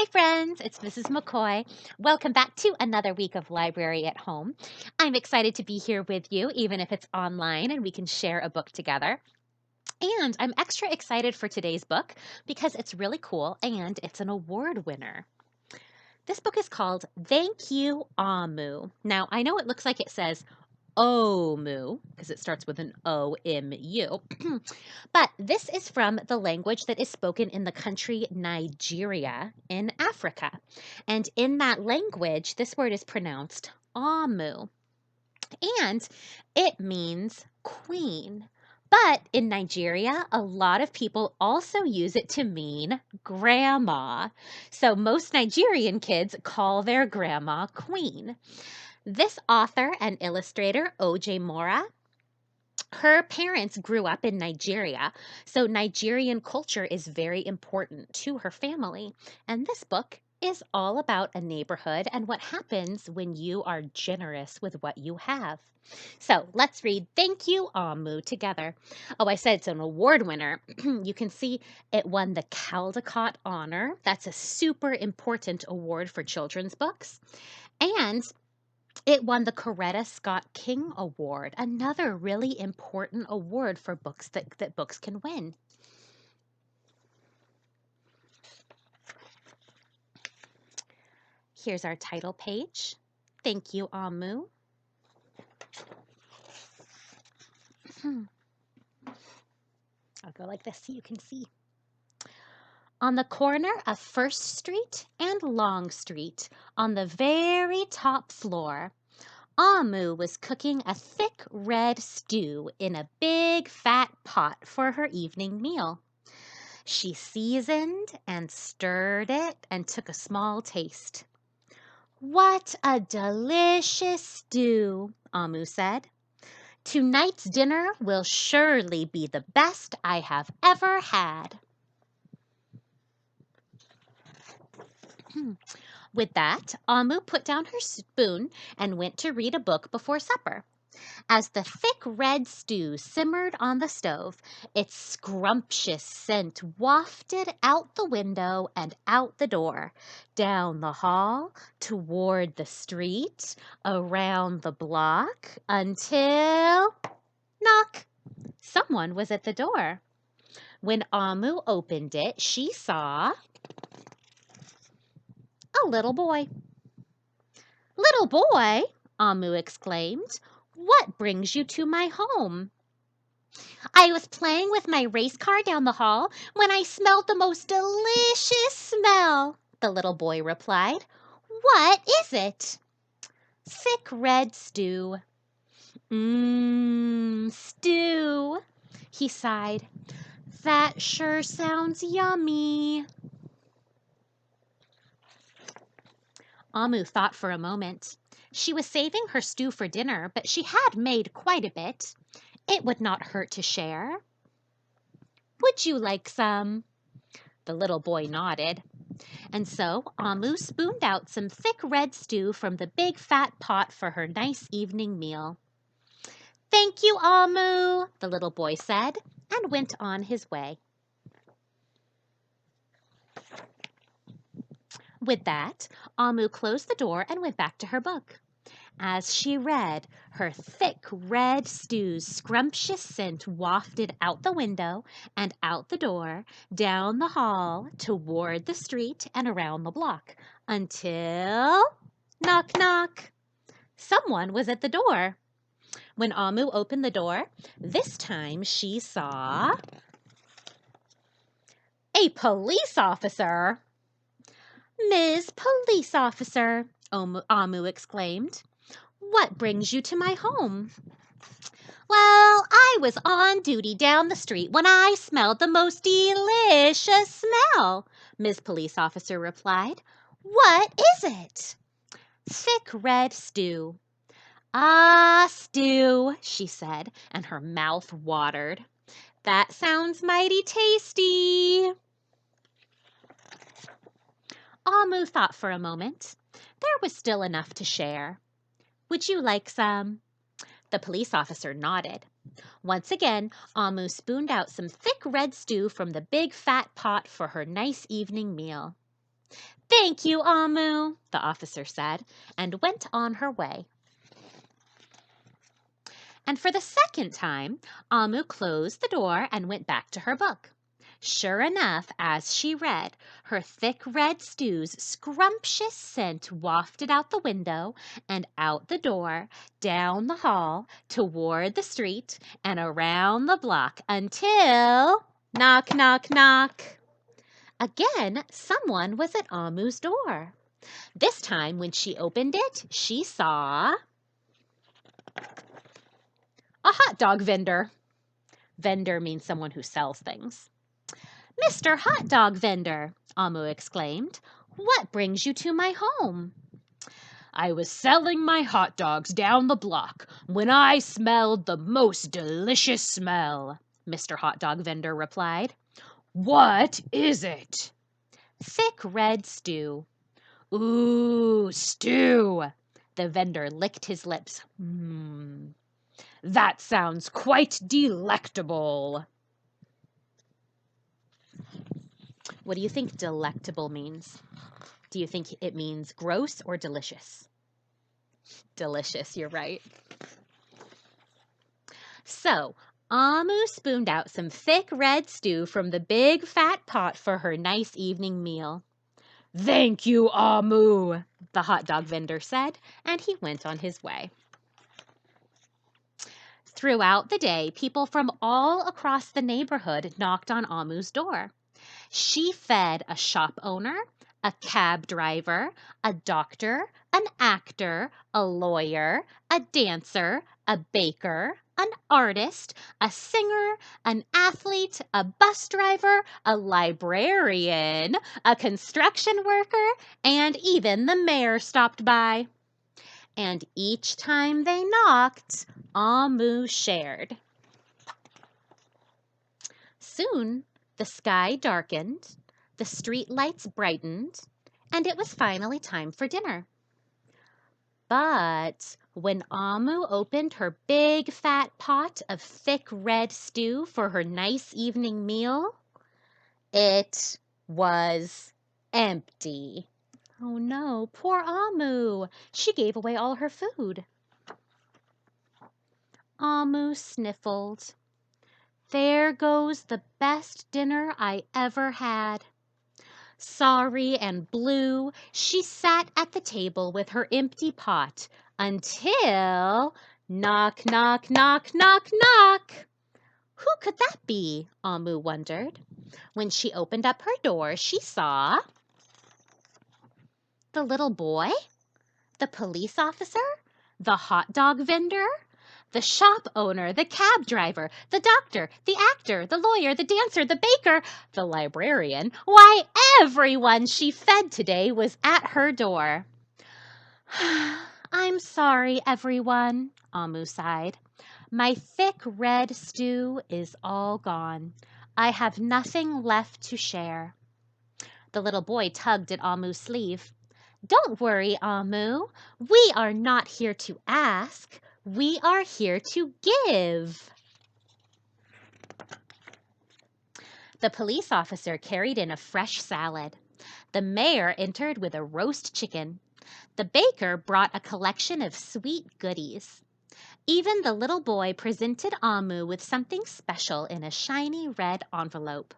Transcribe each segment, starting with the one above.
Hi, friends. It's Mrs. McCoy. Welcome back to another week of Library at Home. I'm excited to be here with you, even if it's online and we can share a book together. And I'm extra excited for today's book because it's really cool and it's an award winner. This book is called Thank You, Amu. Now, I know it looks like it says Omu because it starts with an O-M-U. But this is from the language that is spoken in the country Nigeria in Africa. And in that language, this word is pronounced Amu. And it means queen. But in Nigeria, a lot of people also use it to mean grandma. So most Nigerian kids call their grandma queen. This author and illustrator, Oge Mora, her parents grew up in Nigeria, so Nigerian culture is very important to her family. And this book is all about a neighborhood and what happens when you are generous with what you have. So let's read Thank You, Amu together. Oh, I said it's an award winner. You can see it won the Caldecott Honor. That's a super important award for children's books. And it won the Coretta Scott King Award, another really important award for books that books can win. Here's our title page. Thank you, Amu. I'll go like this so you can see. On the corner of First Street and Long Street, on the very top floor, Amu was cooking a thick red stew in a big fat pot for her evening meal. She seasoned and stirred it and took a small taste. "What a delicious stew," Amu said. "Tonight's dinner will surely be the best I have ever had." With that, Amu put down her spoon and went to read a book before supper. As the thick red stew simmered on the stove, its scrumptious scent wafted out the window and out the door, down the hall, toward the street, around the block, until knock! Someone was at the door. When Amu opened it, she saw a little boy. "Little boy," Amu exclaimed, "what brings you to my home?" "I was playing with my race car down the hall when I smelled the most delicious smell," the little boy replied. "What is it?" "Thick red stew." Stew," he sighed. "That sure sounds yummy." Amu thought for a moment. She was saving her stew for dinner, but she had made quite a bit. It would not hurt to share. "Would you like some?" The little boy nodded. And so Amu spooned out some thick red stew from the big fat pot for her nice evening meal. "Thank you, Amu," the little boy said, and went on his way. With that, Amu closed the door and went back to her book. As she read, her thick red stew's scrumptious scent wafted out the window and out the door, down the hall, toward the street, and around the block, until knock, knock! Someone was at the door. When Amu opened the door, this time she saw a police officer. "Ms. Police Officer," Amu exclaimed, "what brings you to my home?" "Well, I was on duty down the street when I smelled the most delicious smell," Ms. Police Officer replied. "What is it?" "Thick red stew." "Ah, stew," she said, and her mouth watered. "That sounds mighty tasty." Amu thought for a moment. There was still enough to share. "Would you like some?" The police officer nodded. Once again, Amu spooned out some thick red stew from the big fat pot for her nice evening meal. "Thank you, Amu," the officer said, and went on her way. And for the second time, Amu closed the door and went back to her book. Sure enough, as she read, her thick red stew's scrumptious scent wafted out the window and out the door, down the hall, toward the street, and around the block until knock, knock, knock. Again, someone was at Amu's door. This time, when she opened it, she saw a hot dog vendor. Vendor means someone who sells things. "Mr. Hot Dog Vendor," Amu exclaimed, "what brings you to my home?" "I was selling my hot dogs down the block when I smelled the most delicious smell," Mr. Hot Dog Vendor replied. "What is it?" "Thick red stew." "Ooh, stew!" The vendor licked his lips. "That sounds quite delectable." What do you think delectable means? Do you think it means gross or delicious? Delicious, you're right. So, Amu spooned out some thick red stew from the big fat pot for her nice evening meal. "Thank you, Amu," the hot dog vendor said, and he went on his way. Throughout the day, people from all across the neighborhood knocked on Amu's door. She fed a shop owner, a cab driver, a doctor, an actor, a lawyer, a dancer, a baker, an artist, a singer, an athlete, a bus driver, a librarian, a construction worker, and even the mayor stopped by. And each time they knocked, Amu shared. Soon the sky darkened, the street lights brightened, and it was finally time for dinner. But when Amu opened her big fat pot of thick red stew for her nice evening meal, it was empty. Oh no, poor Amu! She gave away all her food. Amu sniffled. "There goes the best dinner I ever had." Sorry and blue, she sat at the table with her empty pot until knock, knock, knock, knock, knock. Who could that be? Amu wondered. When she opened up her door, she saw the little boy, the police officer, the hot dog vendor, the shop owner, the cab driver, the doctor, the actor, the lawyer, the dancer, the baker, the librarian. Why, everyone she fed today was at her door. "I'm sorry, everyone," Amu sighed. "My thick red stew is all gone. I have nothing left to share." The little boy tugged at Amu's sleeve. "Don't worry, Amu. We are not here to ask. We are here to give." The police officer carried in a fresh salad. The mayor entered with a roast chicken. The baker brought a collection of sweet goodies. Even the little boy presented Amu with something special in a shiny red envelope.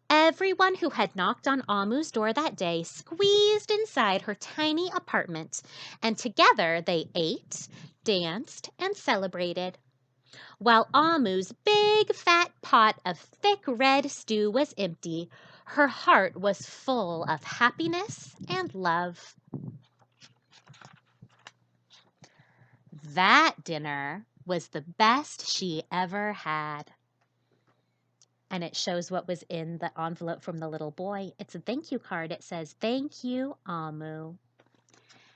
Everyone who had knocked on Amu's door that day squeezed inside her tiny apartment, and together they ate, danced, and celebrated. While Amu's big fat pot of thick red stew was empty, her heart was full of happiness and love. That dinner was the best she ever had. And it shows what was in the envelope from the little boy. It's a thank you card. It says, "Thank you, Amu."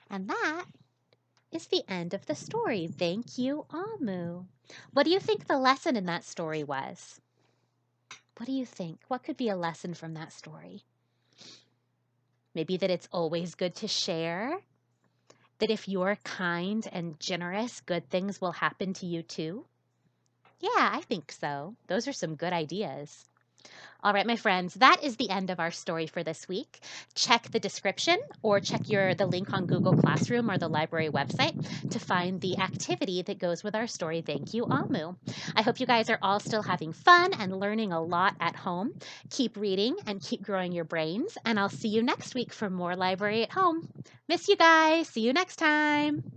And that is the end of the story. Thank you, Amu. What do you think the lesson in that story was? What do you think? What could be a lesson from that story? Maybe that it's always good to share. That if you're kind and generous, good things will happen to you too. Yeah, I think so. Those are some good ideas. All right, my friends, that is the end of our story for this week. Check the description or check the link on Google Classroom or the library website to find the activity that goes with our story. Thank you, Amu. I hope you guys are all still having fun and learning a lot at home. Keep reading and keep growing your brains, and I'll see you next week for more Library at Home. Miss you guys. See you next time.